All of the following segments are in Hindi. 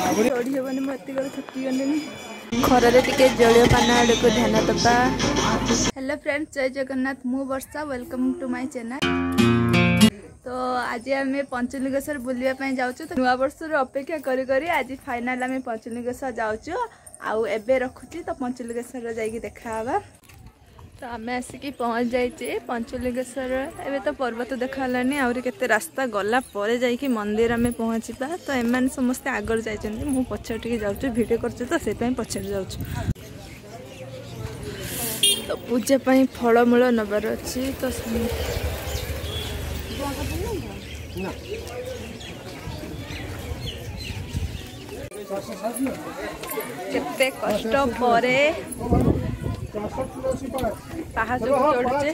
चढ़ी हेबनी मत थकी गली खरारे टिके जलीय पान आड़ को ध्यान दबा। हेलो फ्रेंड्स, जय जगन्नाथ। मु वर्षा, वेलकम टू माय चैनल। तो आज आम पंचलिंगेश्वर बुलवाई जाऊँ। तो नुआ वर्ष अपेक्षा करी आज फाइनाल आम पंचलिंगेश्वर जाऊँ। आउ एबे रखुची तो पंचलिंगेश्वर जाइए देखा। तो आम आसिकी पहुँच जाइए पंचलिंगेश्वर। एबे तो पर्वत देखालानी आहरी केते रास्ता गला पर जाइए मंदिर आम पहुँचा। तो एम समस्ते आगर जाइए, मु पछर टिके जाऊँ भिडियो कर तो से पछर जाऊँ। तो पूजा पाई फलमूल नबार अच्छी। तो केते कष्ट परे पहाड़ चढ़ुचे।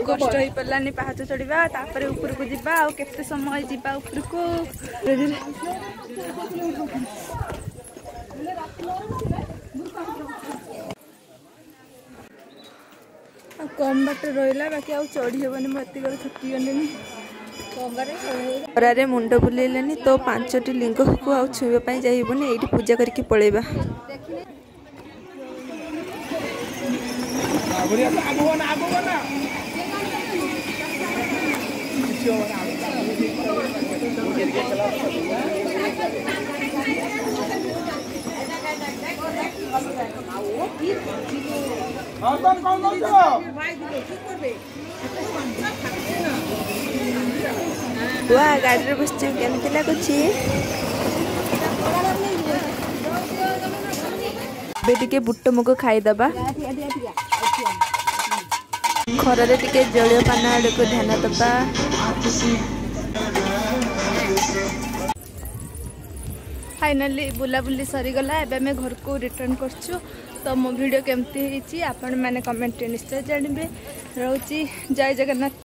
कष्ट हो पारानी पहाड़ चढ़ा तापर ऊपर को जावा आ केते समय जावा ऊपर को। कम बाट रहा बाकी आउ चढ़ी हेबनी मत थकी गली खरारे मुंड बुलेलानी। तो 5टी लिंग को आउ छुईबा जाइबनी, ये पूजा करके पलैबा। वाह, गाड़ी बस केमती लगुच। टे बुट मुग खाईदबा। खरारे टिके जलीय पान आड़ को ध्यान दबा। फाइनाली बुलाबुली सरीगला। एबे घर को रिटर्न करछु। तो मो वीडियो केमती आपण मैंने कमेंट निश्चय जानवे। रोची जय जगन्नाथ।